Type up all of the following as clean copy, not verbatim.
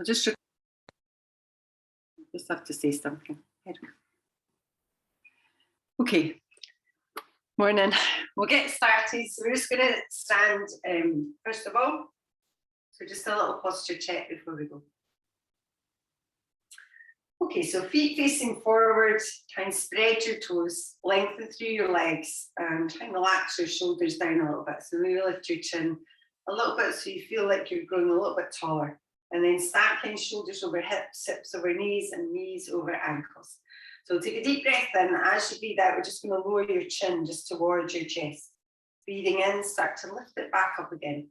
I'll just have to say something. Okay. Morning. We'll get started. So we're just going to stand first of all. So just a little posture check before we go. Okay, so feet facing forward, try and spread your toes, lengthen through your legs, and try and relax your shoulders down a little bit. So maybe lift your chin a little bit so you feel like you're growing a little bit taller. And then stacking shoulders over hips, hips over knees, and knees over ankles. So take a deep breath in. As you breathe out, we're just going to lower your chin just towards your chest. Breathing in, start to lift it back up again.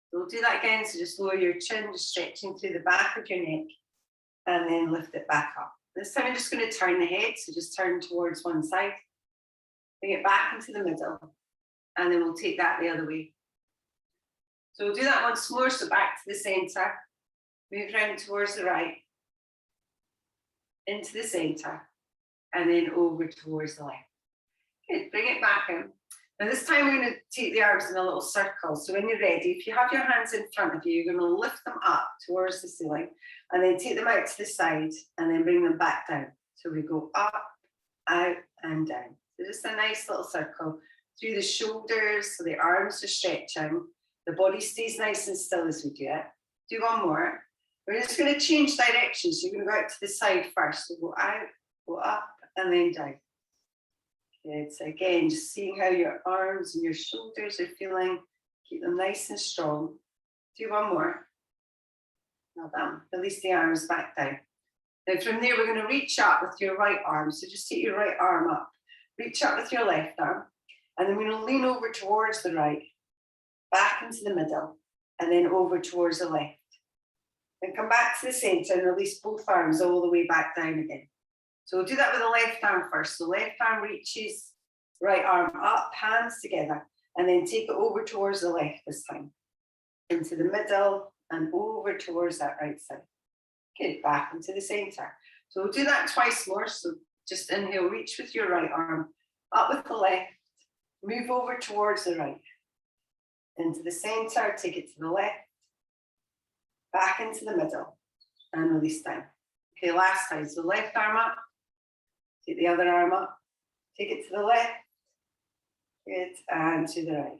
So we'll do that again. So just lower your chin, just stretching through the back of your neck, and then lift it back up. This time we're just going to turn the head. So just turn towards one side. Bring it back into the middle. And then we'll take that the other way. So we'll do that once more. So back to the center. Move round towards the right. Into the center. And then over towards the left. Good, bring it back in. Now this time we're going to take the arms in a little circle. So when you're ready, if you have your hands in front of you, you're going to lift them up towards the ceiling and then take them out to the side and then bring them back down. So we go up, out and down. So just a nice little circle through the shoulders, so the arms are stretching. The body stays nice and still as we do it. Do one more. We're just going to change directions. So you're going to go out to the side first. So go out, go up and then down. Good. So again, just seeing how your arms and your shoulders are feeling. Keep them nice and strong. Do one more. Well done. Release the arms back down. Now from there, we're going to reach up with your right arm. So just take your right arm up. Reach up with your left arm. And then we're going to lean over towards the right. Back into the middle. And then over towards the left. Then come back to the center and release both arms all the way back down again. So we'll do that with the left arm first. So left arm reaches, right arm up, hands together, and then take it over towards the left this time. Into the middle and over towards that right side. Good, back into the center. So we'll do that twice more. So just inhale, reach with your right arm, up with the left, move over towards the right. Into the center, take it to the left, back into the middle, and release down. Okay, last time. So left arm up. Take the other arm up, take it to the left, good, and to the right.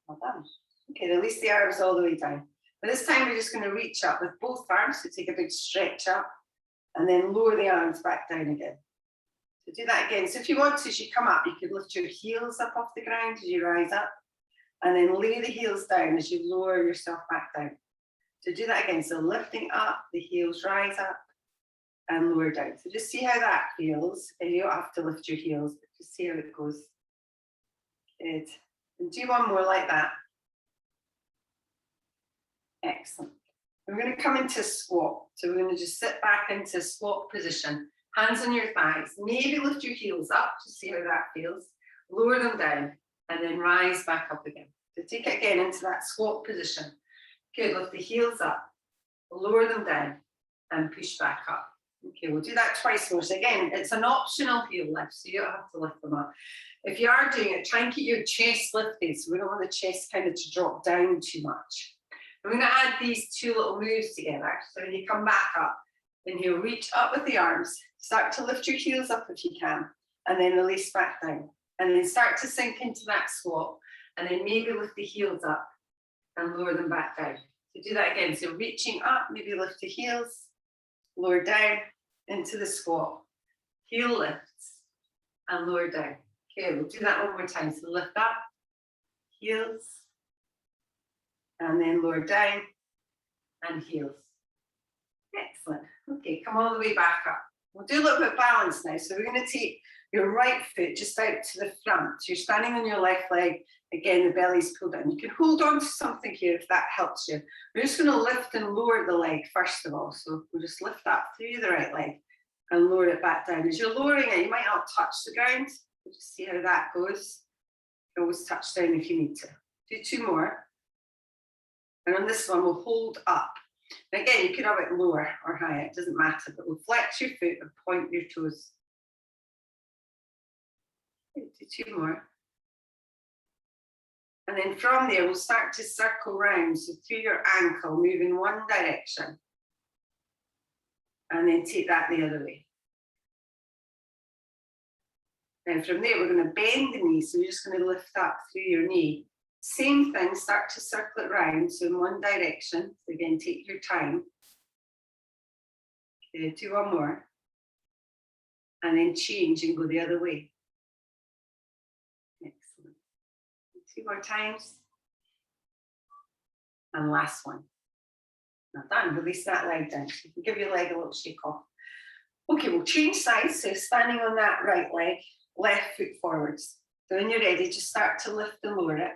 Well done. Okay, release the arms all the way down. But this time we're just going to reach up with both arms, so take a big stretch up, and then lower the arms back down again. So do that again. So if you want to, as you come up, you could lift your heels up off the ground as you rise up, and then lay the heels down as you lower yourself back down. So do that again. So lifting up, the heels rise up, and lower down. So just see how that feels. And you don't have to lift your heels, but just see how it goes. Good. And do one more like that. Excellent. And we're going to come into squat. So we're going to just sit back into squat position. Hands on your thighs. Maybe lift your heels up to see how that feels. Lower them down and then rise back up again. So take it again into that squat position. Good. Lift the heels up. Lower them down and push back up. Okay, we'll do that twice more. So again, it's an optional heel lift, so you don't have to lift them up. If you are doing it, try and keep your chest lifted, so we don't want the chest kind of to drop down too much. We're going to add these two little moves together. So when you come back up, then you'll reach up with the arms, start to lift your heels up if you can, and then release back down. And then start to sink into that squat, and then maybe lift the heels up and lower them back down. So do that again. So reaching up, maybe lift the heels, lower down into the squat, heel lifts and lower down. Okay, we'll do that one more time. So lift up, heels, and then lower down and heels. Excellent. Okay, come all the way back up. We'll do a little bit of balance now. So we're going to take your right foot just out to the front. So you're standing on your left leg. Again, the belly's pulled in. You can hold on to something here if that helps you. We're just going to lift and lower the leg first of all. So we'll just lift up through the right leg and lower it back down. As you're lowering it, you might not touch the ground. We'll just see how that goes. You can always touch down if you need to. Do two more. And on this one, we'll hold up. And again, you could have it lower or higher. It doesn't matter, but we'll flex your foot and point your toes. Do two more. And then from there, we'll start to circle round. So through your ankle, move in one direction. And then take that the other way. Then from there, we're going to bend the knee. So you're just going to lift up through your knee. Same thing, start to circle it round. So in one direction. So again, take your time. Okay, do one more. And then change and go the other way. Excellent. 2 more times. And last one. Now done. Release that leg down. You can give your leg a little shake off. Okay, we'll change sides. So standing on that right leg, left foot forwards. So when you're ready, just start to lift and lower it.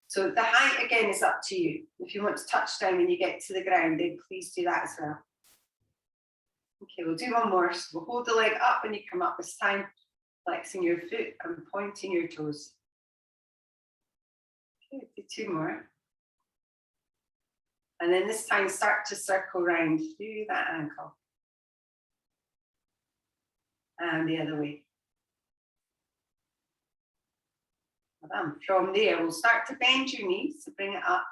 So the height again is up to you. If you want to touch down when you get to the ground, then please do that as well. Okay, we'll do one more. So we'll hold the leg up when you come up this time, flexing your foot and pointing your toes. Okay, do 2 more. And then this time start to circle round through that ankle. And the other way. From there, we'll start to bend your knees, so bring it up.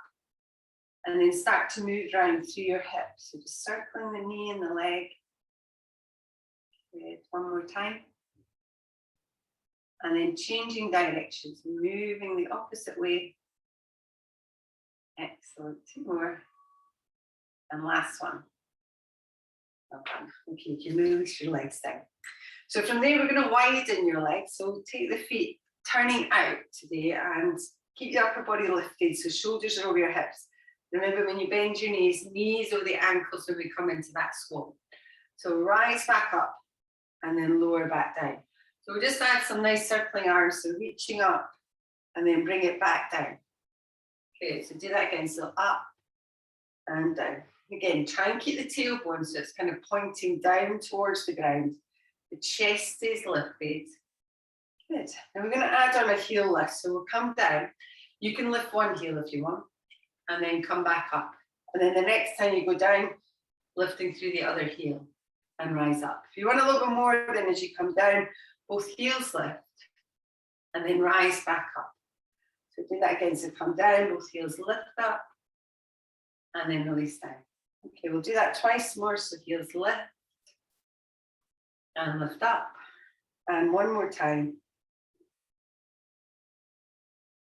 And then start to move around through your hips. So just circling the knee and the leg. Good. One more time. And then changing directions, moving the opposite way. Excellent. 2 more. And last one. Well done. Okay, you can release your legs down. So from there, we're going to widen your legs. So take the feet turning out today and keep the upper body lifted. So shoulders are over your hips. Remember, when you bend your knees, knees over the ankles when we come into that squat. So rise back up and then lower back down. So we'll just add some nice circling arms. So reaching up and then bring it back down. Okay, so do that again. So up and down. Again, try and keep the tailbone so it's kind of pointing down towards the ground. The chest stays lifted. Good. Now we're going to add on a heel lift. So we'll come down. You can lift one heel if you want, and then come back up. And then the next time you go down, lifting through the other heel and rise up. If you want a little bit more, then as you come down, both heels lift and then rise back up. So do that again. So come down, both heels lift up and then release down. Okay, we'll do that twice more. So heels lift and lift up. And one more time.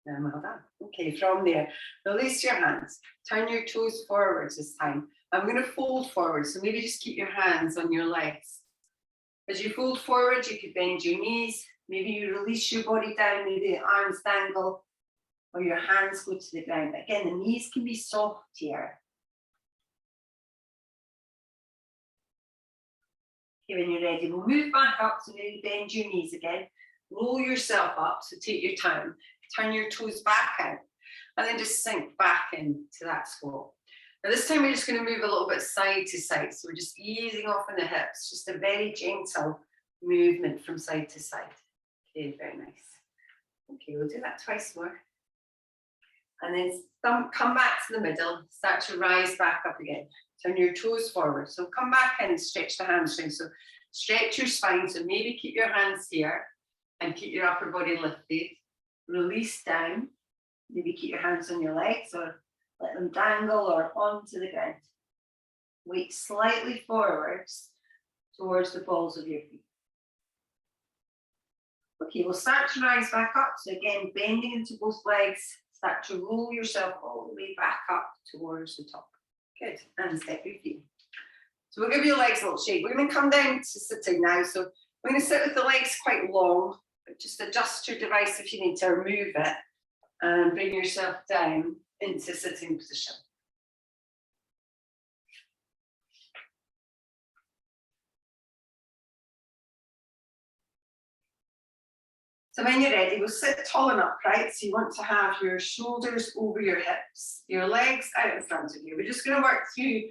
And well done. Okay, from there, release your hands. Turn your toes forwards this time. I'm going to fold forward, so maybe just keep your hands on your legs. As you fold forward, you could bend your knees. Maybe you release your body down, maybe the arms dangle, or your hands go to the ground. Again, the knees can be soft here. Okay, when you're ready, we'll move back up, so maybe bend your knees again. Roll yourself up, so take your time. Turn your toes back out, and then just sink back into that squat. Now this time we're just going to move a little bit side to side. So we're just easing off on the hips, just a very gentle movement from side to side. Okay, very nice. Okay, we'll do that twice more. And then come back to the middle, start to rise back up again. Turn your toes forward. So come back in and stretch the hamstrings. So stretch your spine. So maybe keep your hands here and keep your upper body lifted. Release down. Maybe keep your hands on your legs or let them dangle or onto the ground. Weight slightly forwards towards the balls of your feet. Okay, we'll start to rise back up. So again, bending into both legs. Start to roll yourself all the way back up towards the top. Good. And step your feet. So we'll give your legs a little shake. We're going to come down to sitting now. So we're going to sit with the legs quite long. But just adjust your device if you need to, or move it. And bring yourself down into sitting position. So when you're ready, we'll sit tall and upright. So you want to have your shoulders over your hips, your legs out in front of you. We're just going to work through,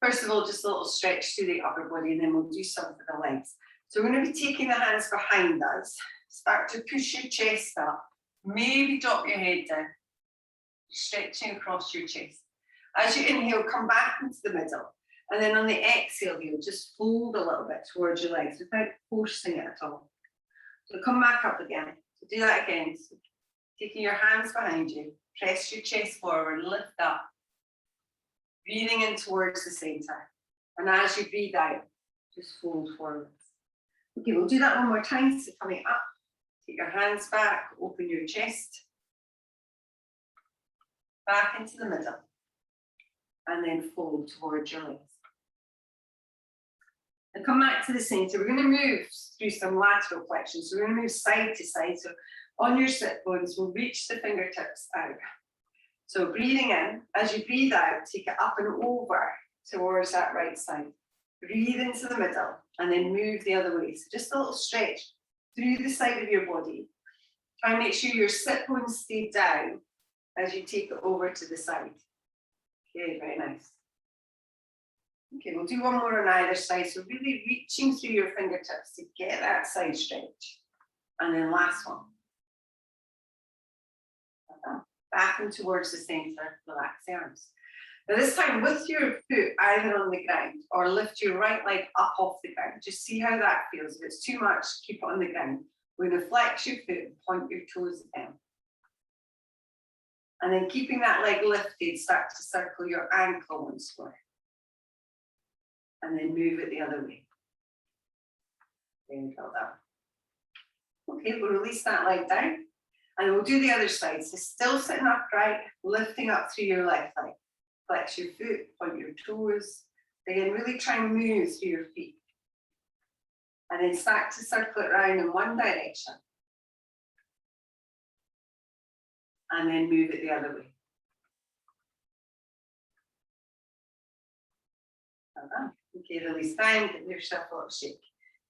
first of all, just a little stretch through the upper body, and then we'll do some for the legs. So we're going to be taking the hands behind us. Start to push your chest up. Maybe drop your head down. Stretching across your chest. As you inhale, come back into the middle. And then on the exhale, you'll just fold a little bit towards your legs without forcing it at all. So come back up again. So do that again. So Taking your hands behind you, press your chest forward, lift up. Breathing in towards the center. And as you breathe out, just fold forwards. Okay, we'll do that one more time. So coming up, take your hands back, open your chest. Back into the middle. And then fold towards your legs. And come back to the center. We're going to move through some lateral flexion. So we're going to move side to side. So on your sit bones, we'll reach the fingertips out. So breathing in, as you breathe out, take it up and over towards that right side. Breathe into the middle and then move the other way. So just a little stretch through the side of your body. Try and make sure your sit bones stay down as you take it over to the side. Okay, very nice. Okay, we'll do one more on either side. So really reaching through your fingertips to get that side stretch. And then last one. Back and towards the center, relax the arms. Now this time with your foot either on the ground or lift your right leg up off the ground. Just see how that feels. If it's too much, keep it on the ground. We're going to flex your foot and point your toes down. And then keeping that leg lifted, start to circle your ankle once more. And then move it the other way. There you go, down. Okay, we'll release that leg down. And we'll do the other side. So still sitting upright, lifting up through your left leg. Flex your foot, point your toes. Again, really try and move through your feet. And then start to circle it around in one direction. And then move it the other way. Okay, release down, give yourself a little shake.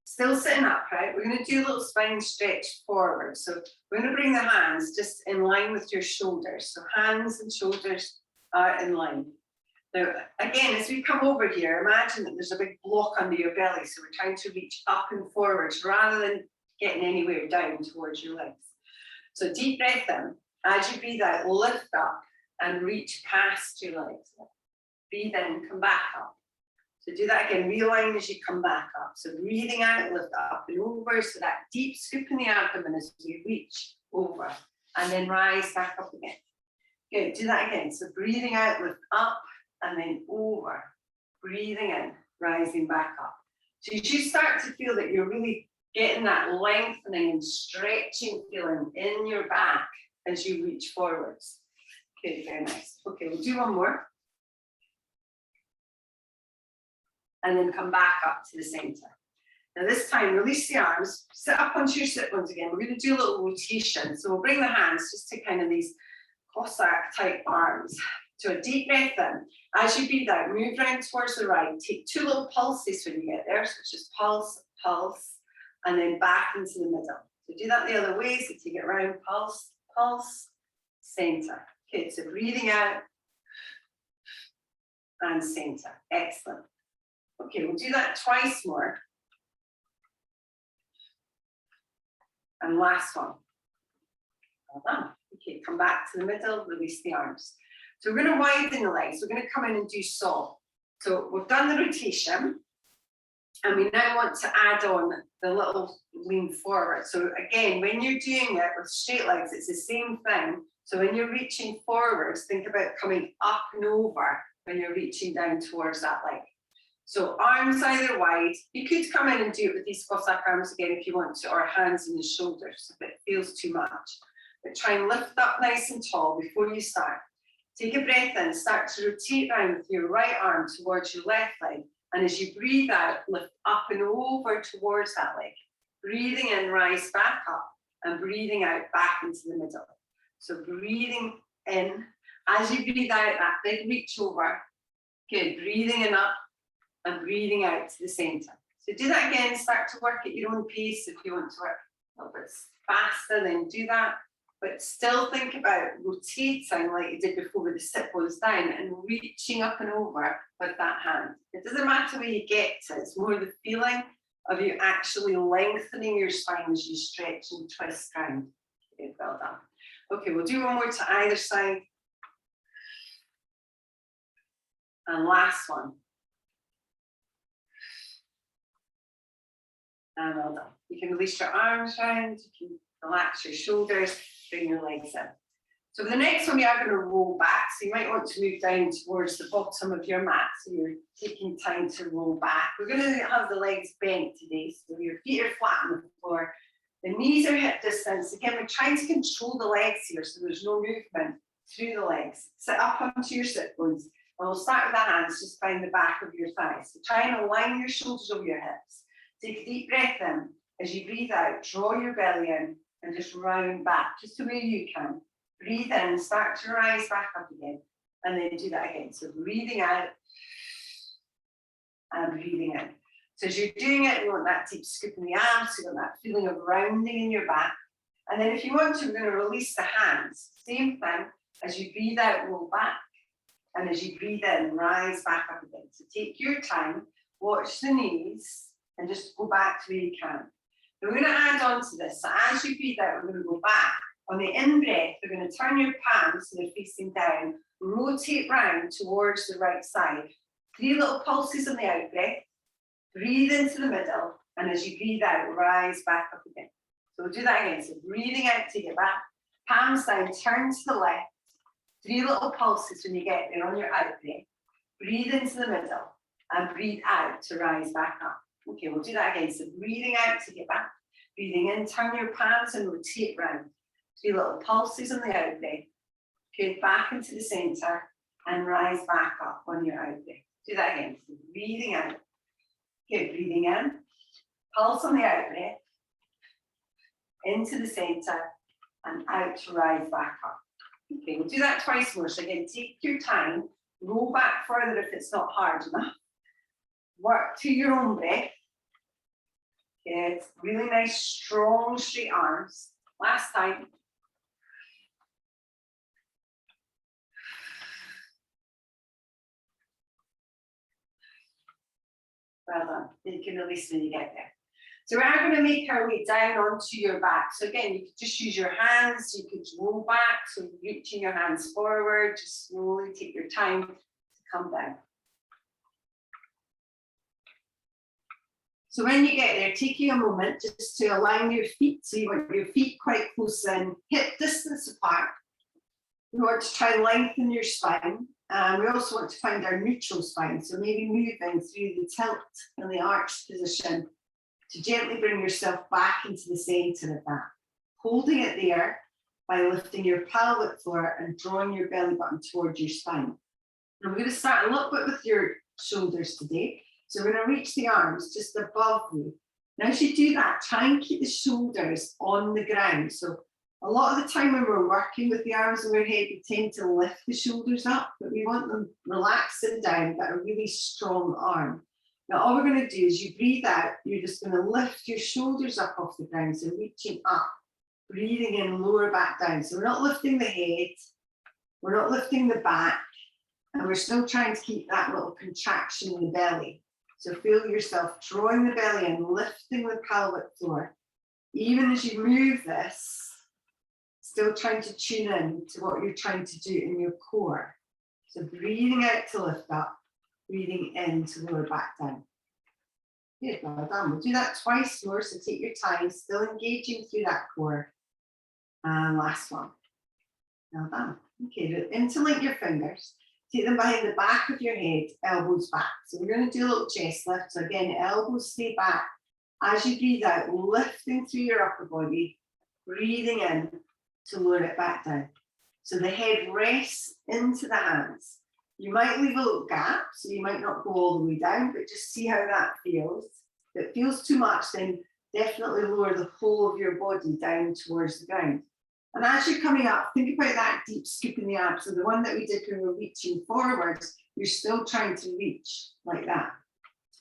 Still sitting upright, we're going to do a little spine stretch forward. So we're going to bring the hands just in line with your shoulders. So hands and shoulders are in line. Now, again, as we come over here, imagine that there's a big block under your belly. So we're trying to reach up and forwards rather than getting anywhere down towards your legs. So deep breath in. As you breathe out, lift up and reach past your legs. Breathe in, come back up. So do that again, realign as you come back up. So breathing out, lift up and over. So that deep scoop in the abdomen as we reach over and then rise back up again. Good, do that again. So breathing out, lift up and then over. Breathing in, rising back up. So you should start to feel that you're really getting that lengthening and stretching feeling in your back as you reach forwards. Okay, very nice. Okay, we'll do one more. And then come back up to the center. Now this time, release the arms, sit up onto your sit bones again. We're going to do a little rotation. So we'll bring the hands just to kind of these Cossack type arms. So a deep breath in. As you breathe out, move around towards the right. Take two little pulses when you get there. So it's just pulse, pulse, and then back into the middle. So do that the other way. So take it around, pulse, pulse, center. Okay, so breathing out and center. Excellent. Okay, we'll do that twice more. And last one. Well done. Okay, come back to the middle, release the arms. So we're going to widen the legs. We're going to come in and do saw. So we've done the rotation. And we now want to add on the little lean forward. So again, when you're doing it with straight legs, it's the same thing. So when you're reaching forwards, think about coming up and over when you're reaching down towards that leg. So arms either wide. You could come in and do it with these Cossack arms again if you want to, or hands in the shoulders if it feels too much. But try and lift up nice and tall before you start. Take a breath in, start to rotate around with your right arm towards your left leg. And as you breathe out, lift up and over towards that leg. Breathing in, rise back up, and breathing out back into the middle. So breathing in, as you breathe out, that big reach over. Good, breathing in up, and breathing out to the center. So do that again, start to work at your own pace. If you want to work a little bit faster, then do that. But still think about rotating like you did before with the sit bones down and reaching up and over with that hand. It doesn't matter where you get to, it's more the feeling of you actually lengthening your spine as you stretch and twist around. Okay, well done. Okay, we'll do one more to either side. And last one. And well done. You can release your arms round, you can Relax your shoulders, bring your legs in. So the next one, we are going to roll back. So you might want to move down towards the bottom of your mat. So you're taking time to roll back. We're going to have the legs bent today. So your feet are flat on the floor. The knees are hip distance. Again, we're trying to control the legs here so there's no movement through the legs. Sit up onto your sit bones. And we'll start with the hands just behind the back of your thighs. So try and align your shoulders over your hips. Take a deep breath in. As you breathe out, draw your belly in and just round back just the way you can. Breathe in, start to rise back up again, and then do that again. So breathing out and breathing in. So as you're doing it, you want that deep scoop in the arms, so you want that feeling of rounding in your back. And then if you want to, we're going to release the hands. Same thing, as you breathe out, roll back. And as you breathe in, rise back up again. So take your time, watch the knees, and just go back to where you can. We're going to add on to this. So as you breathe out, we're going to go back. On the in-breath, we're going to turn your palms so they're facing down, rotate round towards the right side. 3 little pulses on the out-breath. Breathe into the middle, and as you breathe out, rise back up again. So we'll do that again. So breathing out, take it back. Palms down, turn to the left. 3 little pulses when you get there on your out-breath. Breathe into the middle, and breathe out to rise back up. Okay, we'll do that again. So breathing out, take it back. Breathing in, turn your palms and rotate round. 3 little pulses on the out breath. Okay, back into the center and rise back up on your out breath. Do that again. So breathing out. Okay, breathing in. Pulse on the out breath. Into the center and out to rise back up. Okay, we'll do that twice more. So again, take your time. Roll back further if it's not hard enough. Work to your own breath. Okay, it's really nice, strong, straight arms. Last time. Well done. You can release when you get there. So we are going to make our way down onto your back. So again, you could just use your hands. You could roll back. So reaching your hands forward, just slowly take your time to come down. So when you get there, taking a moment just to align your feet. So you want your feet quite close in, hip distance apart. We want to try and lengthen your spine. We also want to find our neutral spine. So maybe moving through the tilt and the arch position to gently bring yourself back into the center of that. Holding it there by lifting your pelvic floor and drawing your belly button towards your spine. And we're going to start a little bit with your shoulders today. So we're going to reach the arms just above you. Now as you do that, try and keep the shoulders on the ground. So a lot of the time when we're working with the arms overhead, we tend to lift the shoulders up, but we want them relaxed and down, but a really strong arm. Now all we're going to do is you breathe out, you're just going to lift your shoulders up off the ground, so reaching up, breathing in, lower back down. So we're not lifting the head, we're not lifting the back, and we're still trying to keep that little contraction in the belly. So feel yourself drawing the belly in, lifting the pelvic floor. Even as you move this, still trying to tune in to what you're trying to do in your core. So breathing out to lift up, breathing in to lower back down. Good, well done. We'll do that twice more, so take your time, still engaging through that core. And last one. Well done. Okay, interlink your fingers. Take them behind the back of your head, elbows back. So we're going to do a little chest lift. So again, elbows stay back. As you breathe out, lifting through your upper body, breathing in to lower it back down. So the head rests into the hands. You might leave a little gap, so you might not go all the way down, but just see how that feels. If it feels too much, then definitely lower the whole of your body down towards the ground. And as you're coming up, think about that deep scoop in the abs. So the one that we did when we were reaching forwards, you're still trying to reach like that.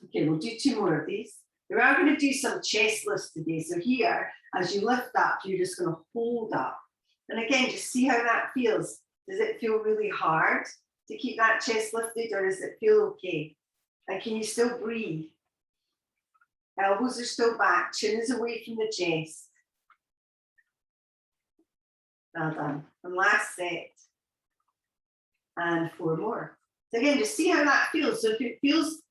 Okay, we'll do 2 more of these. We are going to do some chest lifts today. So here, as you lift up, you're just going to hold up. And again, just see how that feels. Does it feel really hard to keep that chest lifted, or does it feel okay? And can you still breathe? Elbows are still back, chin is away from the chest. Well done. And last set. And 4 more. So again, just see how that feels. So if it feels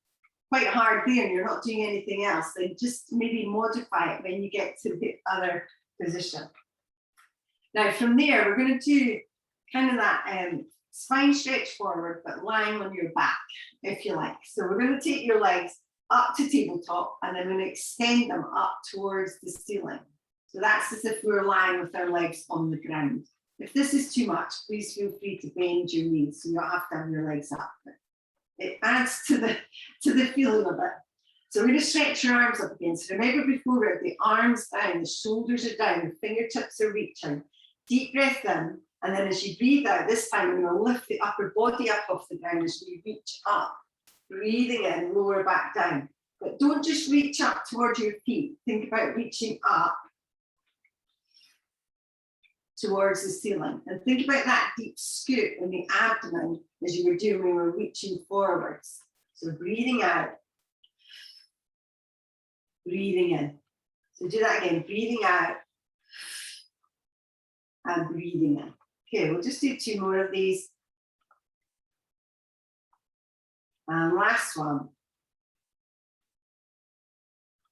quite hard there and you're not doing anything else, then just maybe modify it when you get to the other position. Now from there, we're going to do kind of that spine stretch forward, but lying on your back, if you like. So we're going to take your legs up to tabletop, and then we're going to extend them up towards the ceiling. So that's as if we're lying with our legs on the ground. If this is too much, please feel free to bend your knees, so you don't have to have your legs up. It adds to the feeling of it. So we're going to stretch your arms up again. So remember before, we have the arms down, the shoulders are down, the fingertips are reaching. Deep breath in, and then as you breathe out, this time we're going to lift the upper body up off the ground as we reach up. Breathing in, lower back down. But don't just reach up towards your feet. Think about reaching up towards the ceiling. And think about that deep scoop in the abdomen as you were doing when we were reaching forwards. So breathing out, breathing in. So do that again, breathing out and breathing in. Okay, we'll just do 2 more of these. And last one.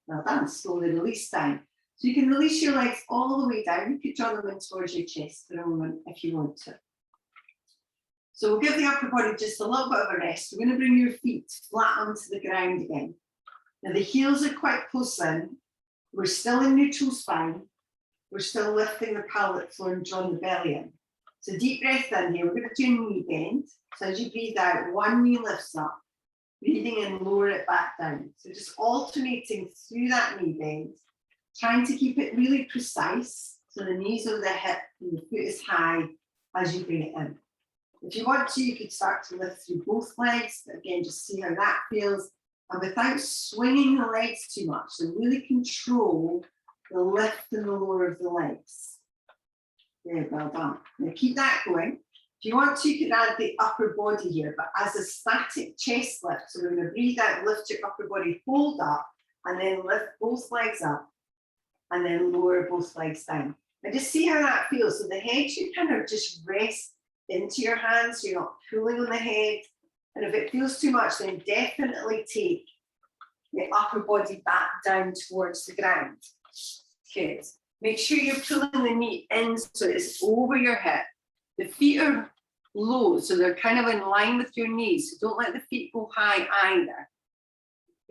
Well done, slowly release down. So you can release your legs all the way down. You could draw them in towards your chest for a moment if you want to. So we'll give the upper body just a little bit of a rest. We're going to bring your feet flat onto the ground again. Now the heels are quite close in. We're still in neutral spine. We're still lifting the pelvic floor and drawing the belly in. So deep breath in here. We're going to do a knee bend. So as you breathe out, one knee lifts up. Breathing in, lower it back down. So just alternating through that knee bend, trying to keep it really precise. So the knees over the hip and the foot is high as you bring it in. If you want to, you could start to lift through both legs. Again, just see how that feels. And without swinging the legs too much, so really control the lift and the lower of the legs. Very well done. Now keep that going. If you want to, you could add the upper body here, but as a static chest lift. So we're going to breathe out, lift your upper body, hold up, and then lift both legs up, and then lower both legs down. And just see how that feels. So the head should kind of just rest into your hands, so you're not pulling on the head. And if it feels too much, then definitely take the upper body back down towards the ground. Good. Make sure you're pulling the knee in so it's over your hip. The feet are low, so they're kind of in line with your knees. So don't let the feet go high either.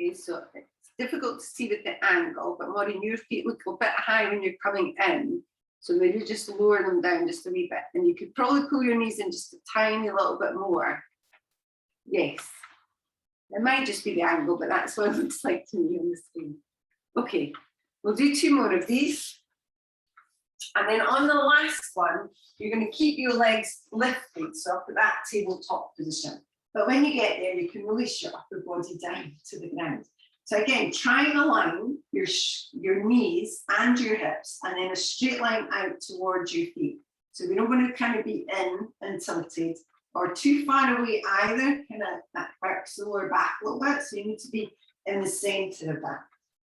Okay, so it's difficult to see with the angle, but Maureen, your feet look a bit high when you're coming in. So maybe just lower them down just a wee bit. And you could probably pull your knees in just a tiny little bit more. Yes. It might just be the angle, but that's what it looks like to me on the screen. Okay, we'll do 2 more of these. And then on the last one, you're going to keep your legs lifted, so up at that tabletop position. But when you get there, you can release your upper body down to the ground. So again, try and align your knees and your hips, and then a straight line out towards your feet. So we don't want to kind of be in and tilted or too far away either. Kind of that works the lower back a little bit. So you need to be in the center of that.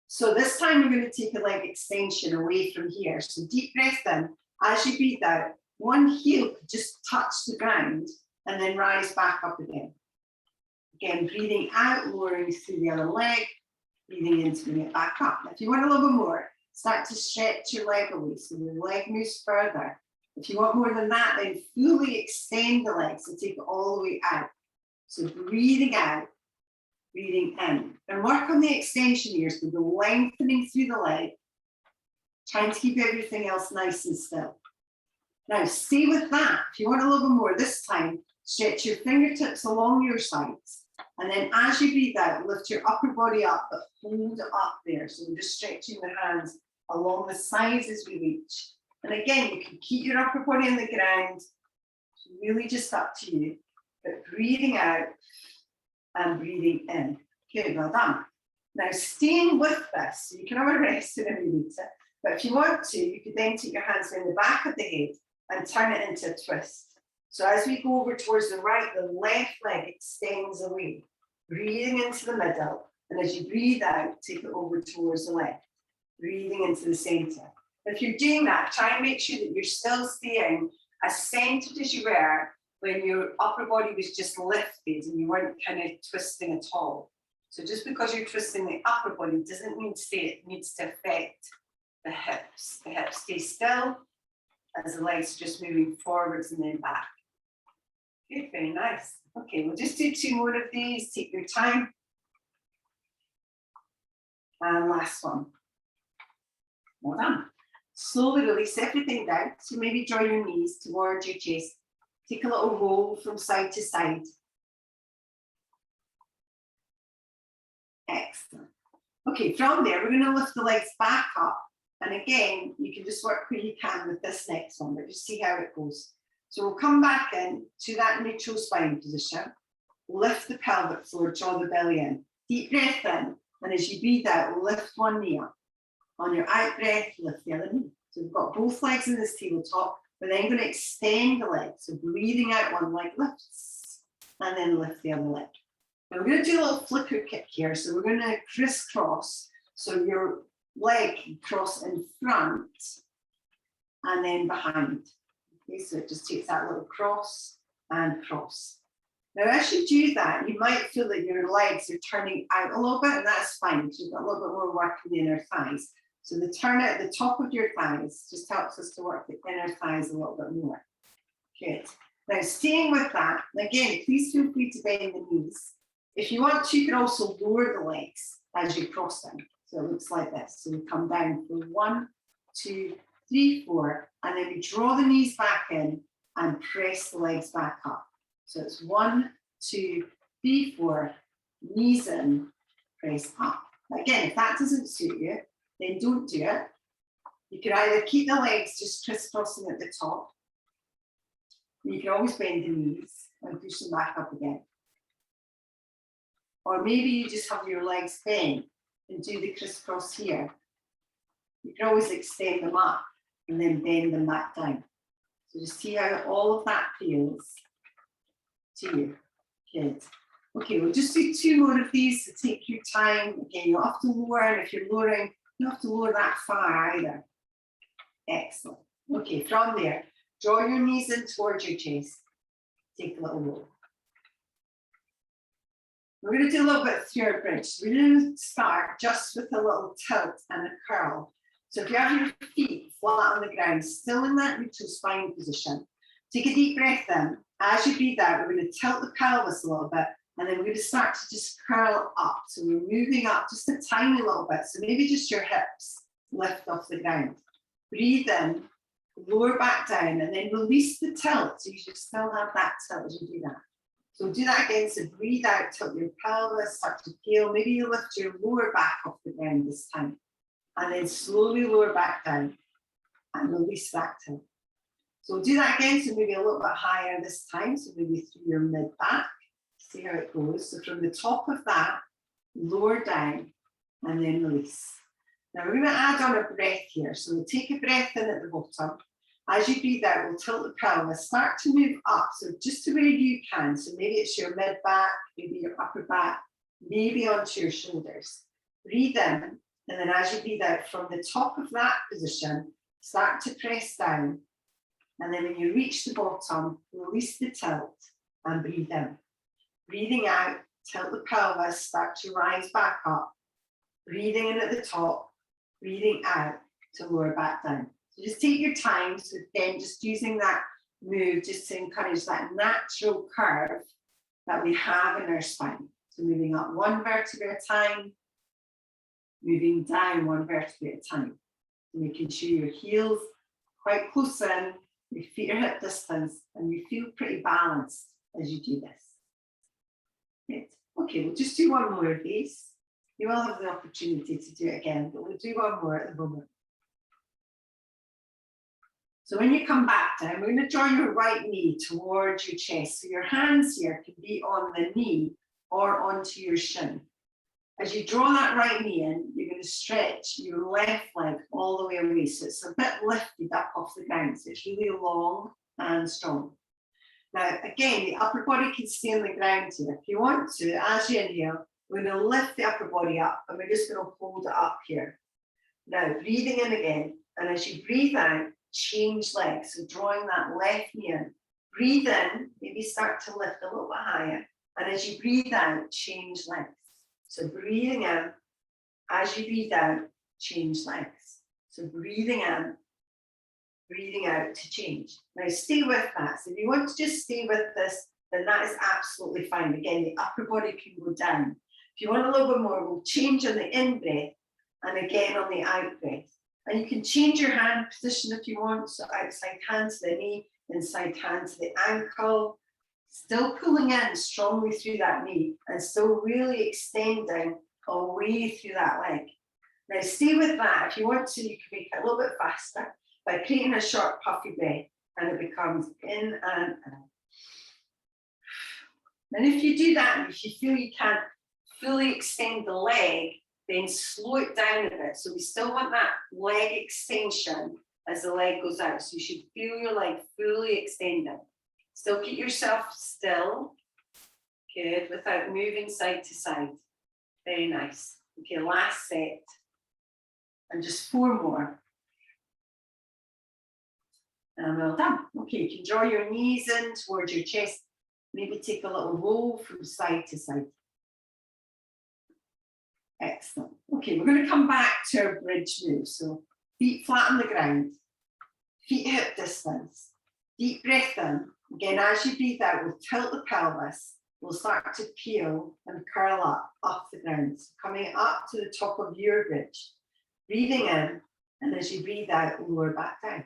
So this time we're going to take a leg extension away from here. So deep breath in. As you breathe out, one heel could just touch the ground and then rise back up again. Again, breathing out, lowering through the other leg, breathing in to bring it back up. If you want a little bit more, start to stretch your leg away so the leg moves further. If you want more than that, then fully extend the leg, so take it all the way out. So breathing out, breathing in. And work on the extension here, so the lengthening through the leg, trying to keep everything else nice and still. Now stay with that. If you want a little bit more this time, stretch your fingertips along your sides. And then as you breathe out, lift your upper body up, but hold it up there. So we're just stretching the hands along the sides as we reach. And again, you can keep your upper body on the ground. It's really just up to you. But breathing out and breathing in. Okay, well done. Now staying with this, so you can have a rest if you need to. But if you want to, you could then take your hands down the back of the head and turn it into a twist. So as we go over towards the right, the left leg extends away, breathing into the middle. And as you breathe out, take it over towards the left, breathing into the center. If you're doing that, try and make sure that you're still staying as centered as you were when your upper body was just lifted and you weren't kind of twisting at all. So just because you're twisting the upper body doesn't mean to say it needs to affect the hips. The hips stay still as the legs are just moving forwards and then back. Good, very nice. Okay, we'll just do 2 more of these. Take your time. And last one. Well done. Slowly release everything down. So maybe draw your knees towards your chest. Take a little roll from side to side. Excellent. Okay, from there, we're going to lift the legs back up. And again, you can just work where you can with this next one, but just see how it goes. So we'll come back in to that neutral spine position. Lift the pelvic floor, draw the belly in. Deep breath in, and as you breathe out, lift one knee up. On your out breath, lift the other knee. So we've got both legs in this tabletop. We're then going to extend the legs. So breathing out, one leg lifts, and then lift the other leg. Now we're going to do a little flicker kick here. So we're going to crisscross. So your leg can cross in front and then behind. Okay, so it just takes that little cross and cross. Now, as you do that, you might feel that your legs are turning out a little bit, and that's fine because you've got a little bit more work in the inner thighs. So the turn out the top of your thighs just helps us to work the inner thighs a little bit more. Good. Now, staying with that, again, please feel free to bend the knees. If you want to, you can also lower the legs as you cross them. So it looks like this. So we come down for 1, 2, 3, 4, and then we draw the knees back in and press the legs back up. So it's 1, 2, 3, 4, knees in, press up. Again, if that doesn't suit you, then don't do it. You can either keep the legs just crisscrossing at the top. You can always bend the knees and push them back up again. Or maybe you just have your legs bent and do the crisscross here. You can always extend them up and then bend them back down. So just see how all of that feels to you. Good. Okay, we'll just do 2 more of these, so take your time. Again, you don't have to lower, and if you're lowering, you don't have to lower that far either. Excellent. Okay, from there, draw your knees in towards your chest. Take a little roll. We're going to do a little bit through our bridge. So we're going to start just with a little tilt and a curl. So if you have your feet flat on the ground, still in that neutral spine position, take a deep breath in. As you breathe out, we're going to tilt the pelvis a little bit, and then we're going to start to just curl up. So we're moving up just a tiny little bit. So maybe just your hips lift off the ground. Breathe in, lower back down, and then release the tilt. So you should still have that tilt as you do that. So do that again. So breathe out, tilt your pelvis, start to feel. Maybe you lift your lower back off the ground this time. And then slowly lower back down and release that tilt. So do that again. So maybe a little bit higher this time. So maybe through your mid back. See how it goes. So from the top of that, lower down and then release. Now we're going to add on a breath here. So we'll take a breath in at the bottom. As you breathe out, we'll tilt the pelvis, start to move up. So just to where you can. So maybe it's your mid back, maybe your upper back, maybe onto your shoulders. Breathe in. And then as you breathe out from the top of that position, start to press down. And then when you reach the bottom, release the tilt and breathe in. Breathing out, tilt the pelvis, start to rise back up. Breathing in at the top, breathing out to lower back down. So just take your time. So again, just using that move just to encourage that natural curve that we have in our spine. So moving up 1 vertebra at a time, moving down 1 vertebra at a time. So making sure your heels quite close in, your feet are hip distance, and you feel pretty balanced as you do this. Good. Okay, we'll just do 1 more of these. You will have the opportunity to do it again, but we'll do 1 more at the moment. So when you come back down, we're going to draw your right knee towards your chest. So your hands here can be on the knee or onto your shin. As you draw that right knee in, you're going to stretch your left leg all the way away. So it's a bit lifted up off the ground. So it's really long and strong. Now, again, the upper body can stay on the ground here. If you want to, as you inhale, we're going to lift the upper body up and we're just going to hold it up here. Now, breathing in again. And as you breathe out, change legs. So drawing that left knee in. Breathe in, maybe start to lift a little bit higher. And as you breathe out, change legs. So breathing in, as you breathe out, change legs. So breathing in, breathing out to change. Now stay with that. So if you want to just stay with this, then that is absolutely fine. Again, the upper body can go down. If you want a little bit more, we'll change on the in breath and again on the out breath. And you can change your hand position if you want. So outside hand to the knee, inside hand to the ankle. Still pulling in strongly through that knee and still really extending away through that leg. Now stay with that. If you want to, you can make it a little bit faster by creating a short puffy breath, and it becomes in and out. And if you do that, and if you feel you can't fully extend the leg, then slow it down a bit. So we still want that leg extension as the leg goes out. So you should feel your leg fully extended. Still keep yourself still. Good, without moving side to side. Very nice. Okay, last set. And just 4 more. And well done. Okay, you can draw your knees in towards your chest. Maybe take a little roll from side to side. Excellent. Okay, we're going to come back to our bridge move. So feet flat on the ground, feet hip distance. Deep breath in. Again, as you breathe out, we'll tilt the pelvis. We'll start to peel and curl up off the ground. So coming up to the top of your bridge. Breathing in, and as you breathe out, lower back down.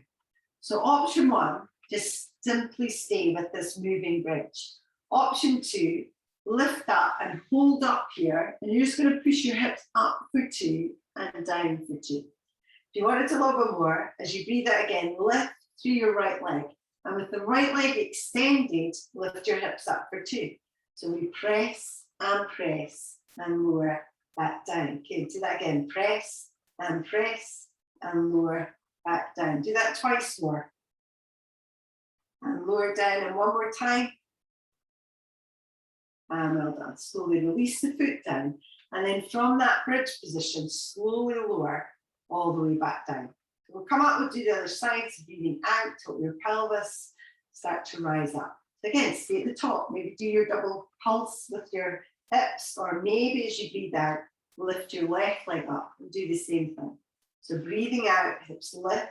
So option 1, just simply stay with this moving bridge. Option 2, lift up and hold up here, and you're just going to push your hips up for 2 and down for 2. If you want it a little bit more, as you breathe out again, lift through your right leg, and with the right leg extended, lift your hips up for 2. So we press and lower back down. Okay, do that again. Press and lower back down. Do that twice more. And lower down, and one more time. And well done. Slowly release the foot down. And then from that bridge position, slowly lower all the way back down. So we'll come up, we'll do the other side. So breathing out, tilt your pelvis, start to rise up. So again, stay at the top. Maybe do your double pulse with your hips, or maybe as you breathe out, lift your left leg up and do the same thing. So breathing out, hips lift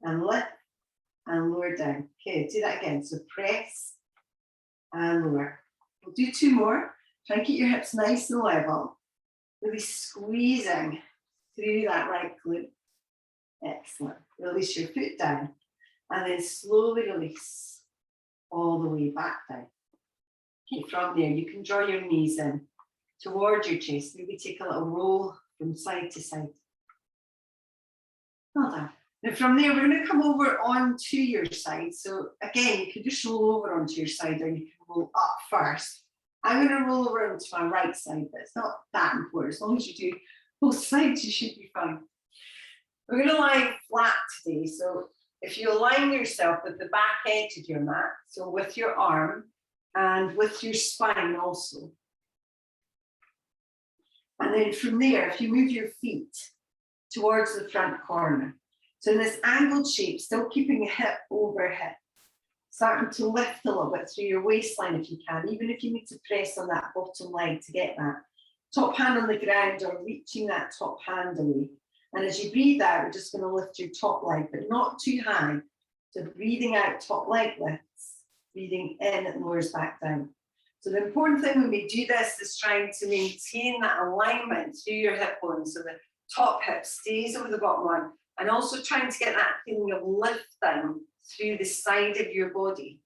and lower down. Okay, do that again. So press and lower. We'll do 2 more. Try and keep your hips nice and level. Really squeezing through that right glute. Excellent. Release your foot down and then slowly release all the way back down. Okay, from there, you can draw your knees in towards your chest. Maybe take a little roll from side to side. Well done. Now from there, we're going to come over onto your side. So again, you can just roll over onto your side, or you can roll up first. I'm going to roll over onto my right side, but it's not that important. As long as you do both sides, you should be fine. We're going to lie flat today. So if you align yourself with the back edge of your mat, so with your arm and with your spine also. And then from there, if you move your feet towards the front corner. So in this angled shape, still keeping hip over hip. Starting to lift a little bit through your waistline if you can, even if you need to press on that bottom leg to get that. Top hand on the ground, or reaching that top hand away. And as you breathe out, we're just going to lift your top leg, but not too high. So breathing out, top leg lifts. Breathing in, it lowers back down. So the important thing when we do this is trying to maintain that alignment through your hip bones. So the top hip stays over the bottom one, and also trying to get that feeling of lifting through the side of your body.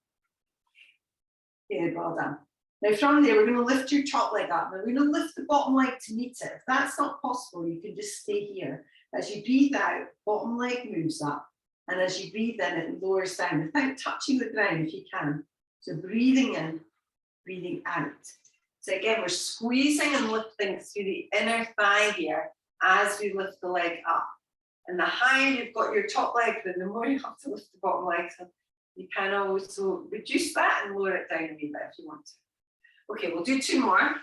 Good, well done. Now from there, we're going to lift your top leg up. Now we're going to lift the bottom leg to meet it. If that's not possible, you can just stay here. As you breathe out, bottom leg moves up. And as you breathe in, it lowers down without touching the ground if you can. So breathing in, breathing out. So again, we're squeezing and lifting through the inner thigh here as we lift the leg up. And the higher you've got your top leg, then the more you have to lift the bottom leg. So you can also reduce that and lower it down a wee bit if you want to. Okay, we'll do 2 more.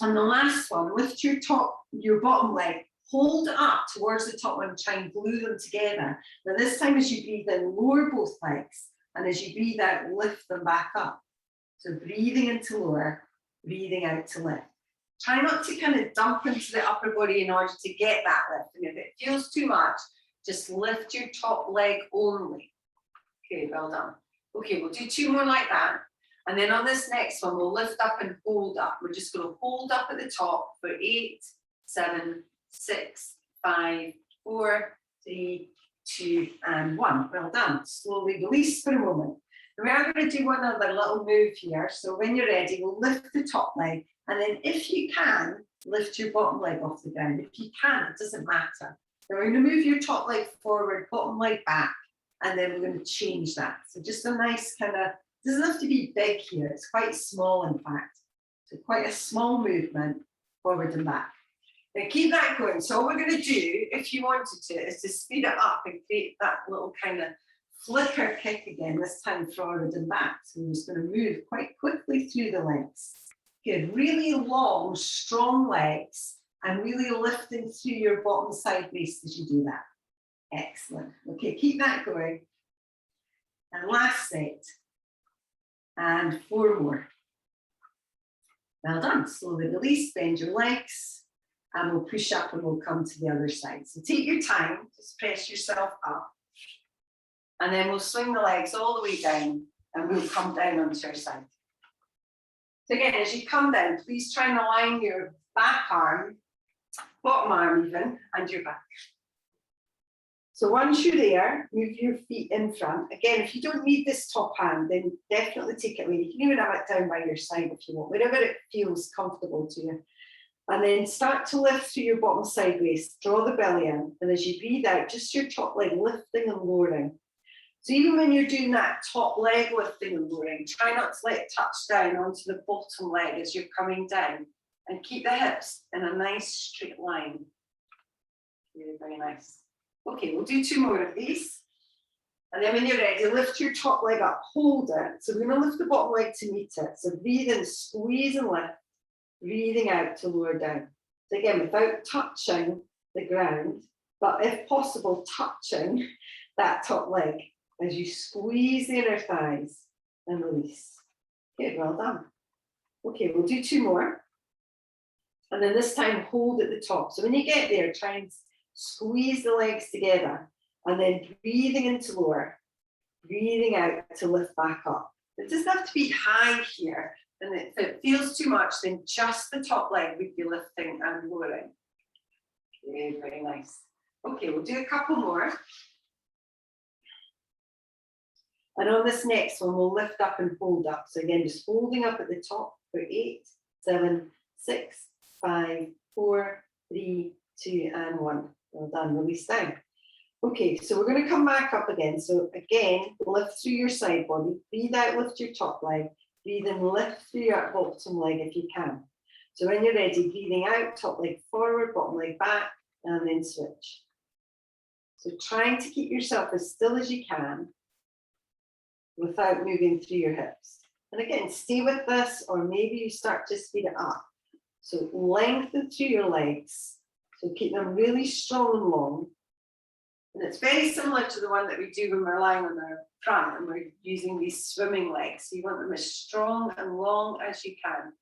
And the last one, lift your bottom leg, hold up towards the top one, try and glue them together. Now this time as you breathe in, lower both legs. And as you breathe out, lift them back up. So breathing in to lower, breathing out to lift. Try not to kind of dump into the upper body in order to get that lift. And if it feels too much, just lift your top leg only. Okay, well done. Okay, we'll do 2 more like that. And then on this next one, we'll lift up and hold up. We're just going to hold up at the top for 8, 7, 6, 5, 4, 3, 2, and 1. Well done. Slowly release for a moment. And we are going to do one other little move here. So when you're ready, we'll lift the top leg. And then if you can, lift your bottom leg off the ground. If you can, it doesn't matter. Then we're going to move your top leg forward, bottom leg back. And then we're going to change that. So just a nice kind of, doesn't have to be big here. It's quite small, in fact. So quite a small movement forward and back. Now keep that going. So all we're going to do, if you wanted to, is to speed it up and create that little kind of flicker kick again, this time forward and back. So we're just going to move quite quickly through the legs. Good, really long, strong legs, and really lifting through your bottom side waist as you do that. Excellent. Okay, keep that going. And last set. And 4 more. Well done. Slowly release, bend your legs, and we'll push up and we'll come to the other side. So take your time, just press yourself up. And then we'll swing the legs all the way down, and we'll come down onto our side. So again, as you come down, please try and align your back arm, bottom arm even, and your back. So once you're there, move your feet in front. Again, if you don't need this top hand, then definitely take it away. You can even have it down by your side if you want, wherever it feels comfortable to you. And then start to lift through your bottom side waist, draw the belly in, and as you breathe out, just your top leg lifting and lowering. So even when you're doing that top leg lifting and lowering, try not to let it touch down onto the bottom leg as you're coming down, and keep the hips in a nice straight line. Very, very nice. Okay, we'll do 2 more of these. And then when you're ready, lift your top leg up, hold it. So we're going to lift the bottom leg to meet it. So breathe in, squeeze and lift, breathing out to lower down. So again, without touching the ground, but if possible, touching that top leg as you squeeze the inner thighs and release. Okay, well done. Okay, we'll do 2 more. And then this time, hold at the top. So when you get there, try and squeeze the legs together, and then breathing into lower, breathing out to lift back up. It doesn't have to be high here, and if it feels too much, then just the top leg would be lifting and lowering. Okay, very nice. Okay, we'll do a couple more. And on this next one, we'll lift up and hold up. So again, just holding up at the top for 8, 7, 6, 5, 4, 3, 2, and 1. Well done, release down. Okay, so we're going to come back up again. So again, lift through your side body, breathe out, lift your top leg, breathe in, lift through your bottom leg if you can. So when you're ready, breathing out, top leg forward, bottom leg back, and then switch. So trying to keep yourself as still as you can without moving through your hips. And again, stay with this, or maybe you start to speed it up. So lengthen through your legs. So keep them really strong and long. And it's very similar to the one that we do when we're lying on our front and we're using these swimming legs. So you want them as strong and long as you can.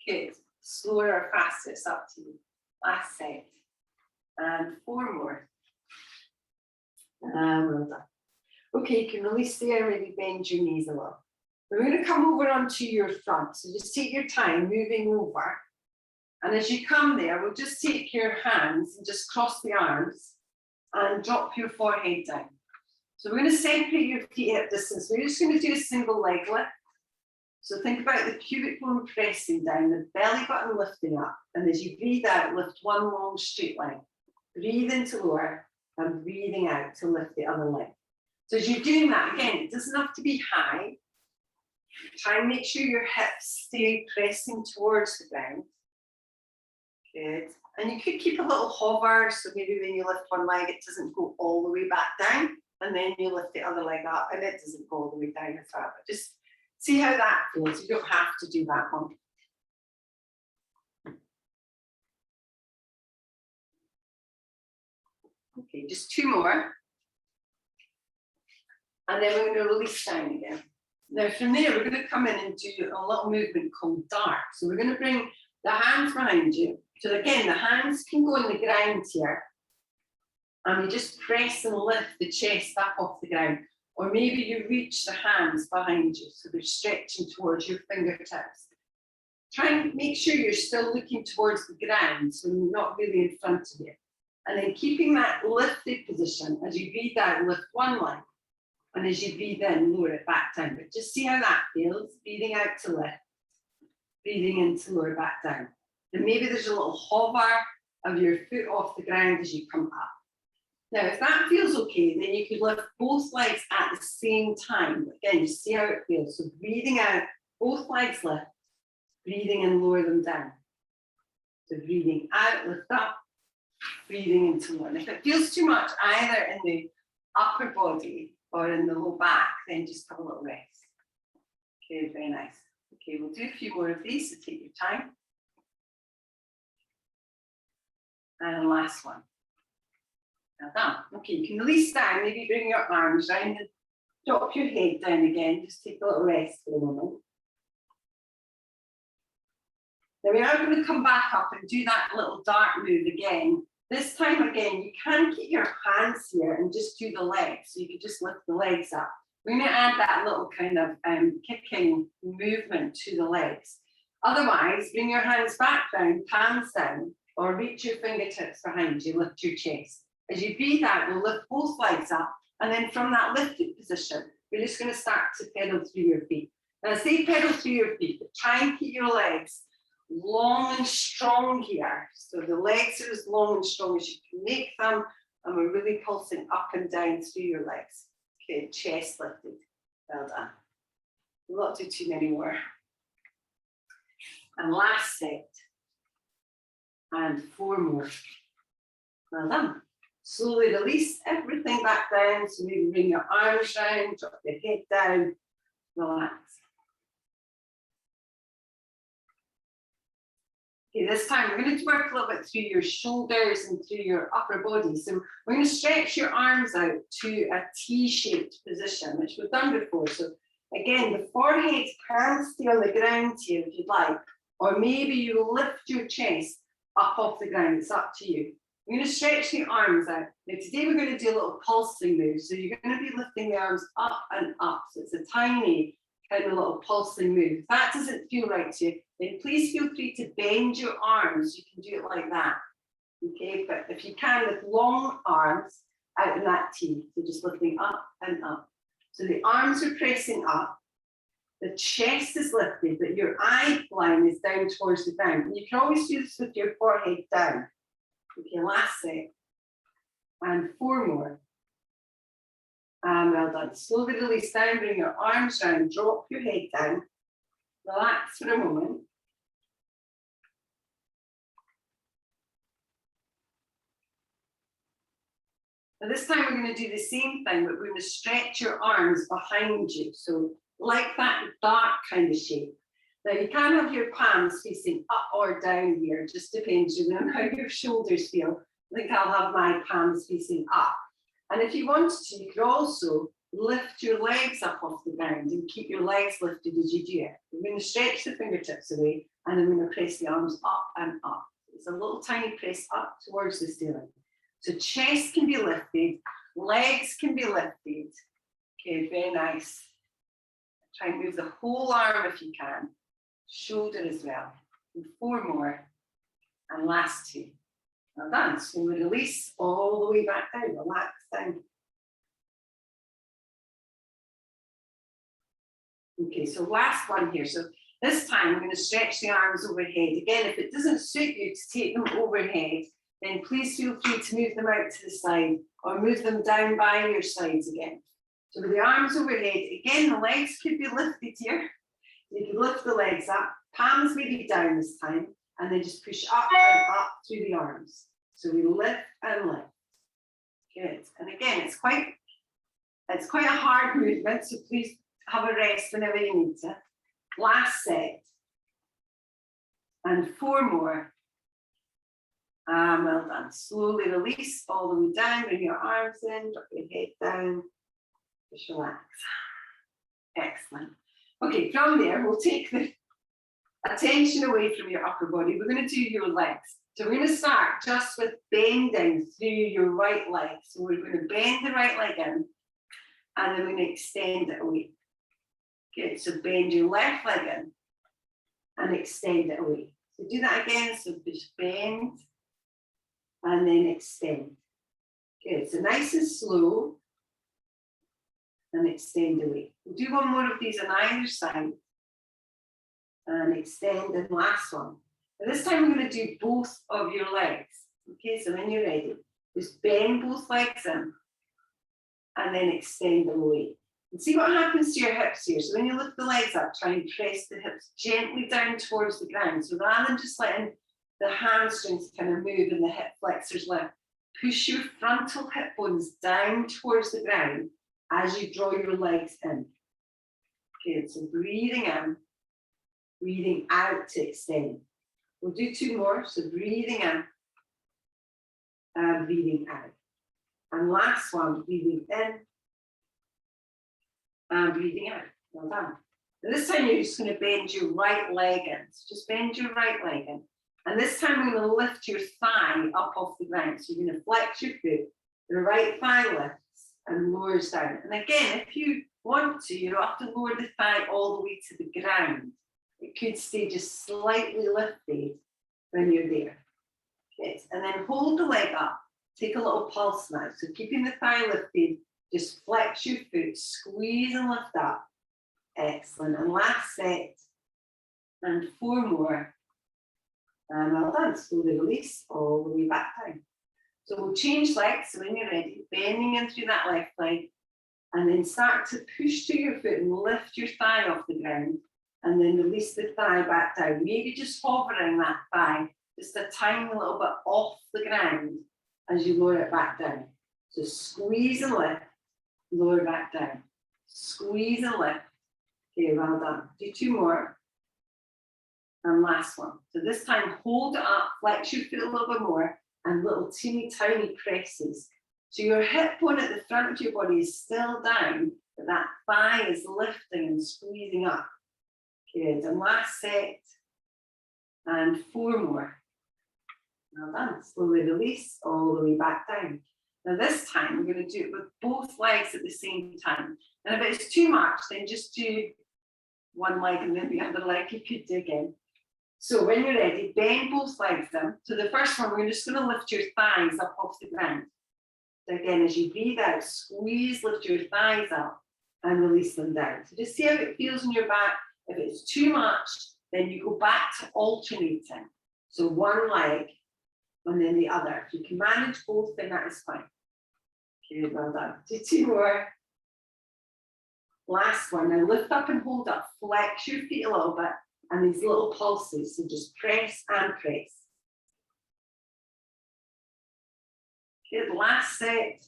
Good. Slower or faster, it's up to you. Last set. And 4 more. Well done. Okay, you can release there, maybe bend your knees a little. We're going to come over onto your front. So just take your time moving over. And as you come there, we'll just take your hands and just cross the arms and drop your forehead down. So we're going to separate your feet at distance. We're just going to do a single leg lift. So think about the pubic bone pressing down, the belly button lifting up. And as you breathe out, lift one long straight leg. Breathe into lower and breathing out to lift the other leg. So as you're doing that, again, it doesn't have to be high. Try and make sure your hips stay pressing towards the ground. Good. And you could keep a little hover, so maybe when you lift one leg, it doesn't go all the way back down, and then you lift the other leg up, and it doesn't go all the way down as well. But just see how that feels. You don't have to do that one. Okay, just 2 more. And then we're going to release down again. Now from there, we're going to come in and do a little movement called dart. So we're going to bring The hands behind you. So again, the hands can go on the ground here. And you just press and lift the chest up off the ground. Or maybe you reach the hands behind you, so they're stretching towards your fingertips. Try and make sure you're still looking towards the ground, so you're not really in front of you. And then keeping that lifted position, as you breathe out, lift one leg. And as you breathe in, lower it back down. But just see how that feels. Breathing out to lift, breathing in to lower back down. And maybe there's a little hover of your foot off the ground as you come up. Now, if that feels okay, then you could lift both legs at the same time. Again, you see how it feels. So breathing out, both legs lift, breathing in, lower them down. So breathing out, lift up, breathing into lower. And if it feels too much, either in the upper body or in the low back, then just have a little rest. Okay, very nice. Okay, we'll do a few more of these, so take your time. And last one. Well done. Okay, you can release down, maybe bring your arms round and drop your head down again. Just take a little rest for a moment. Now we are going to come back up and do that little dart move again. This time again, you can keep your hands here and just do the legs. So you could just lift the legs up. We're going to add that little kind of kicking movement to the legs. Otherwise, bring your hands back down, palms down, or reach your fingertips behind you, lift your chest. As you breathe out, we'll lift both legs up, and then from that lifted position, we're just going to start to pedal through your feet. Now, I say pedal through your feet, but try and keep your legs long and strong here. So the legs are as long and strong as you can make them, and we're really pulsing up and down through your legs. Okay, chest lifted. Well done. We'll not do too many more. And last set. And 4 more. Well done. Slowly release everything back down. So maybe bring your arms down, drop your head down, relax. Okay, this time we're going to work a little bit through your shoulders and through your upper body. So we're going to stretch your arms out to a T-shaped position, which we've done before. So again, the forehead can stay on the ground here if you'd like, or maybe you lift your chest up off the ground. It's up to you. We're going to stretch the arms out. Now today we're going to do a little pulsing move. So you're going to be lifting the arms up and up. So it's a tiny kind of little pulsing move. If that doesn't feel right to you, then please feel free to bend your arms. You can do it like that. Okay, but if you can, with long arms out in that T, so just lifting up and up. So the arms are pressing up. The chest is lifted, but your eye line is down towards the ground. And you can always do this with your forehead down. Okay, last set. And 4 more. And well done. Slowly release down, bring your arms down, drop your head down. Relax for a moment. Now this time we're going to do the same thing, but we're going to stretch your arms behind you. So like that dark kind of shape. Now you can have your palms facing up or down here, just depends on how your shoulders feel. I think I'll have my palms facing up. And if you wanted to, you could also lift your legs up off the ground and keep your legs lifted as you do it. We're going to stretch the fingertips away, and then we're going to press the arms up and up. It's a little tiny press up towards the ceiling. So chest can be lifted, legs can be lifted. Okay, very nice. Try and move the whole arm if you can. Shoulder as well. And 4 more. And last 2. Well done. So we release all the way back down. Relax down. Okay, so last one here. So this time we're going to stretch the arms overhead. Again, if it doesn't suit you to take them overhead, then please feel free to move them out to the side or move them down by your sides again. So with the arms overhead, again, the legs could be lifted here. You can lift the legs up, palms maybe down this time, and then just push up and up through the arms. So we lift and lift. Good. And again, it's quite a hard movement, so please have a rest whenever you need to. Last set. And 4 more. Well done. Slowly release all the way down, bring your arms in, drop your head down. Just relax. Excellent. Okay, from there, we'll take the attention away from your upper body. We're going to do your legs. So we're going to start just with bending through your right leg. So we're going to bend the right leg in, and then we're going to extend it away. Good, so bend your left leg in and extend it away. So do that again, so just bend and then extend. Good, so nice and slow and extend away. We'll do one more of these on either side and extend, and last one. And this time we're going to do both of your legs. Okay, so when you're ready, just bend both legs in and then extend them away. And see what happens to your hips here. So when you lift the legs up, try and press the hips gently down towards the ground. So rather than just letting the hamstrings kind of move and the hip flexors lift, push your frontal hip bones down towards the ground as you draw your legs in. Good, so breathing in, breathing out to extend. We'll do two more, so breathing in and breathing out. And last one, breathing in and breathing out. Well done. And this time you're just going to bend your right leg in. So just bend your right leg in. And this time we're going to lift your thigh up off the ground. So you're going to flex your foot. The right thigh lifts and lowers down. And again, if you want to, you don't have to lower the thigh all the way to the ground. It could stay just slightly lifted when you're there. Good. And then hold the leg up. Take a little pulse now. So keeping the thigh lifted, just flex your foot, squeeze and lift up. Excellent. And last set. And four more. And well done. Slowly release all the way back down. So we'll change legs. So when you're ready, bending in through that left leg, and then start to push to your foot and lift your thigh off the ground, and then release the thigh back down. Maybe just hovering that thigh just a tiny little bit off the ground as you lower it back down. So squeeze and lift, lower back down. Squeeze and lift. Okay, well done. Do two more. And last one. So this time, hold it up, flex your foot a little bit more, and little teeny tiny presses. So your hip bone at the front of your body is still down, but that thigh is lifting and squeezing up. Good. And last set. And four more. Well done. Slowly release all the way back down. Now this time we're going to do it with both legs at the same time. And if it's too much, then just do one leg and then the other leg you could dig in. So when you're ready, bend both legs in. So the first one, we're just going to lift your thighs up off the ground. So again, as you breathe out, squeeze, lift your thighs up and release them down. So just see how it feels in your back. If it's too much, then you go back to alternating. So one leg and then the other. If you can manage both, then that is fine. Okay, well done. Do two more. Last one. Now lift up and hold up. Flex your feet a little bit. And these little pulses, so just press and press. Good, last set.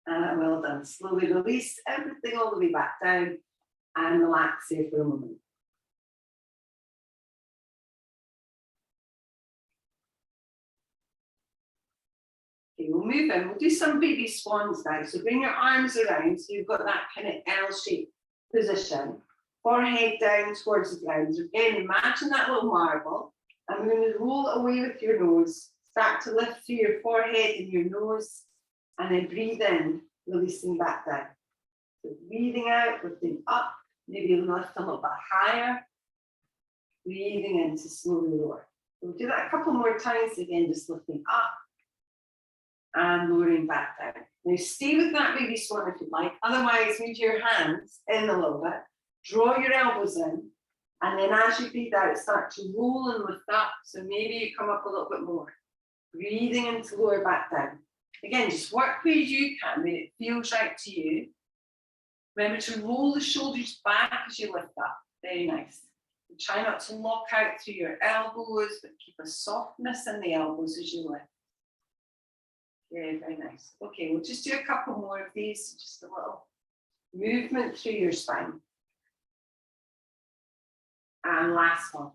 Well done. Slowly release everything all the way back down and relax here for a moment. Okay, we'll move in. We'll do some baby swans now. So bring your arms around so you've got that kind of L-shaped position. Forehead down towards the ground. So again, imagine that little marble. And we're going to roll it away with your nose. Start to lift through your forehead and your nose. And then breathe in, releasing back down. So breathing out, lifting up. Maybe lift a little bit higher. Breathing in to slowly lower. We'll do that a couple more times. Again, just lifting up. And lowering back down. Now stay with that baby swan if you'd like. Otherwise, move your hands in a little bit. Draw your elbows in. And then as you breathe out, start to roll and lift up. So maybe you come up a little bit more. Breathing in to lower back down. Again, just work where you can, when it feels right to you. Remember to roll the shoulders back as you lift up. Very nice. And try not to lock out through your elbows, but keep a softness in the elbows as you lift. Very, very nice. Okay, we'll just do a couple more of these, just a little movement through your spine. And last one.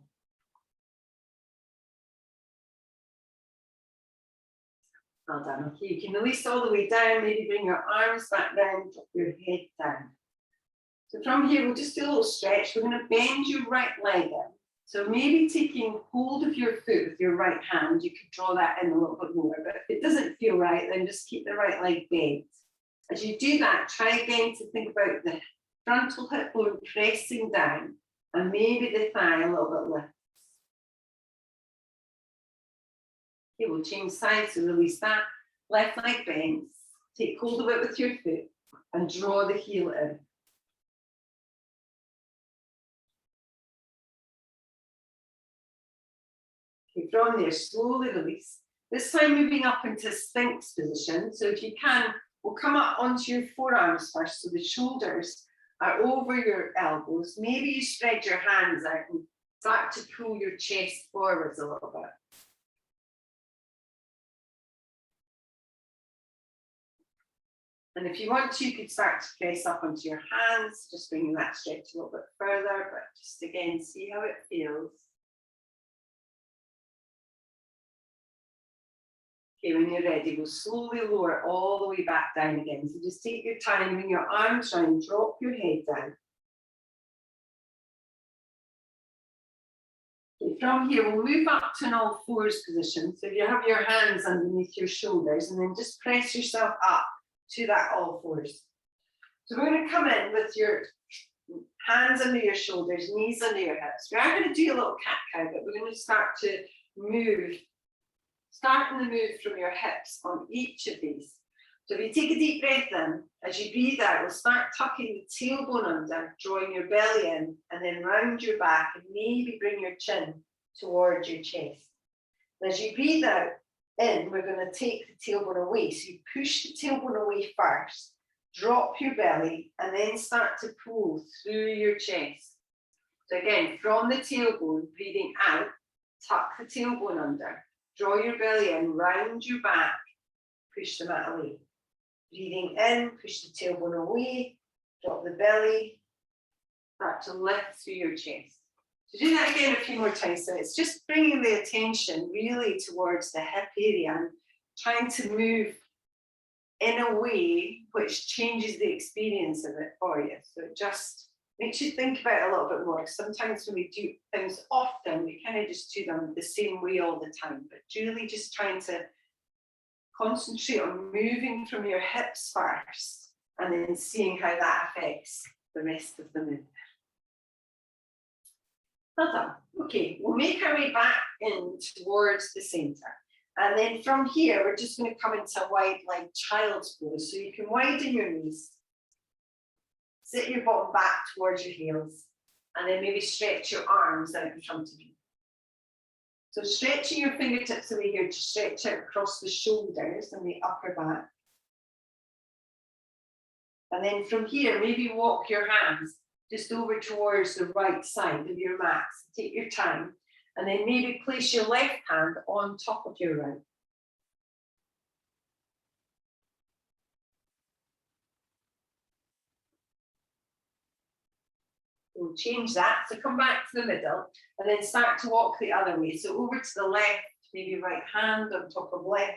Well done. Okay, you can release all the way down, maybe bring your arms back down, drop your head down. So from here, we'll just do a little stretch. We're going to bend your right leg in. So maybe taking hold of your foot with your right hand, you could draw that in a little bit more, but if it doesn't feel right, then just keep the right leg bent. As you do that, try again to think about the frontal hip bone pressing down and maybe the thigh a little bit lifts. Okay, we'll change sides, so release that. Left leg bends, take hold of it with your foot and draw the heel in. Okay, from there, slowly release. This time moving up into Sphinx position. So if you can, we'll come up onto your forearms first, so the shoulders are over your elbows. Maybe you spread your hands out and start to pull your chest forwards a little bit. And if you want to, you could start to press up onto your hands, just bringing that stretch a little bit further, but just again, see how it feels. Okay, when you're ready, we'll slowly lower all the way back down again. So just take your time, bring your arms down, drop your head down. Okay, from here, we'll move up to an all fours position. So you have your hands underneath your shoulders and then just press yourself up to that all fours. So we're going to come in with your hands under your shoulders, knees under your hips. We are going to do a little cat-cow, but we're going to start to move. Starting the move from your hips on each of these. So if you take a deep breath in, as you breathe out, we'll start tucking the tailbone under, drawing your belly in, and then round your back, and maybe bring your chin towards your chest. And as you breathe out in, we're going to take the tailbone away. So you push the tailbone away first, drop your belly, and then start to pull through your chest. So again, from the tailbone, breathing out, tuck the tailbone under. Draw your belly in, round your back, push the mat away. Breathing in, push the tailbone away, drop the belly, start to lift through your chest. So do that again a few more times. So it's just bringing the attention really towards the hip area and trying to move in a way which changes the experience of it for you. So it just makes you think about it a little bit more. Sometimes when we do things often, we kind of just do them the same way all the time, but really just trying to concentrate on moving from your hips first and then seeing how that affects the rest of the movement. Well done. Okay, we'll make our way back in towards the center. And then from here, we're just going to come into a wide leg child's pose. So you can widen your knees. Sit your bottom back towards your heels, and then maybe stretch your arms out in front of you. So stretching your fingertips away here to stretch out across the shoulders and the upper back. And then from here, maybe walk your hands just over towards the right side of your mat. So take your time, and then maybe place your left hand on top of your right. We'll change that. So come back to the middle and then start to walk the other way. So over to the left, maybe right hand on top of left.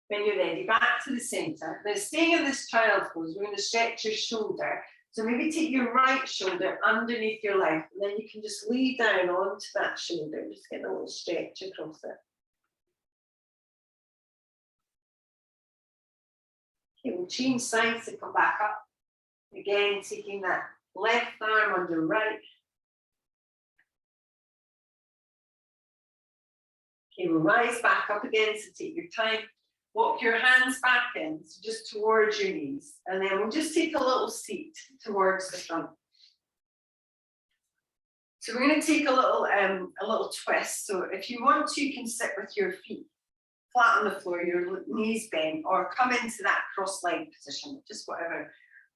When you're ready, back to the center. Now staying in this child's pose, we're going to stretch your shoulder. So maybe take your right shoulder underneath your left, and then you can just lay down onto that shoulder. Just get a little stretch across it. Okay, we'll change sides to come back up. Again, taking that left arm under right. Okay, we'll rise back up again, so take your time. Walk your hands back in, so just towards your knees. And then we'll just take a little seat towards the front. So we're going to take a little twist. So if you want to, you can sit with your feet flat on the floor, your knees bent, or come into that cross-legged position, just whatever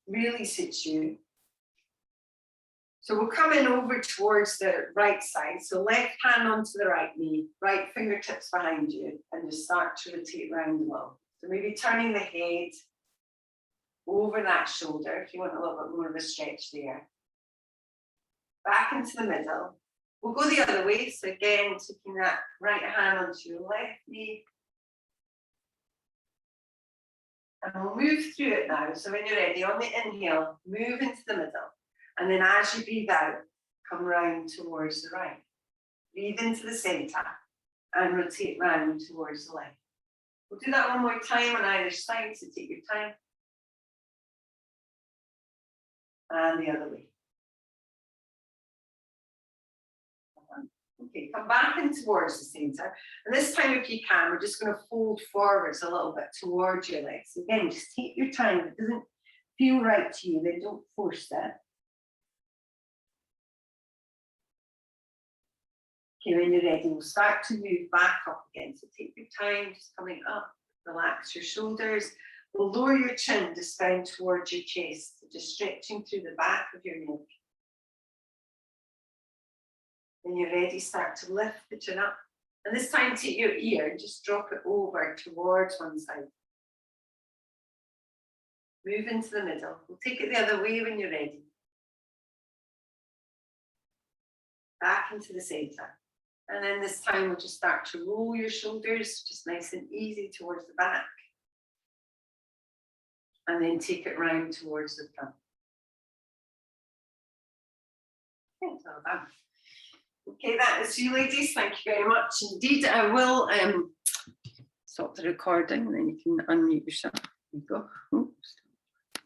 really suits you. So we'll come in over towards the right side. So left hand onto the right knee, right fingertips behind you, and just start to rotate round a little. So maybe turning the head over that shoulder if you want a little bit more of a stretch there. Back into the middle. We'll go the other way. So again, taking that right hand onto your left knee. And we'll move through it now. So when you're ready, on the inhale, move into the middle. And then as you breathe out, come round towards the right. Breathe into the centre and rotate round towards the left. We'll do that one more time on either side, so take your time. And the other way. Okay, come back in towards the centre. And this time, if you can, we're just going to fold forwards a little bit towards your legs. Again, just take your time. If it doesn't feel right to you, then don't force it. Okay, when you're ready, we'll start to move back up again. So take your time, just coming up. Relax your shoulders. We'll lower your chin just down towards your chest, just stretching through the back of your neck. When you're ready, start to lift the chin up. And this time, take your ear and just drop it over towards one side. Move into the middle. We'll take it the other way when you're ready. Back into the centre. And then this time, we'll just start to roll your shoulders, just nice and easy towards the back. And then take it round towards the front. Okay, well done. Okay, that is you ladies. Thank you very much indeed. I will stop the recording and then you can unmute yourself. There you go. Oops.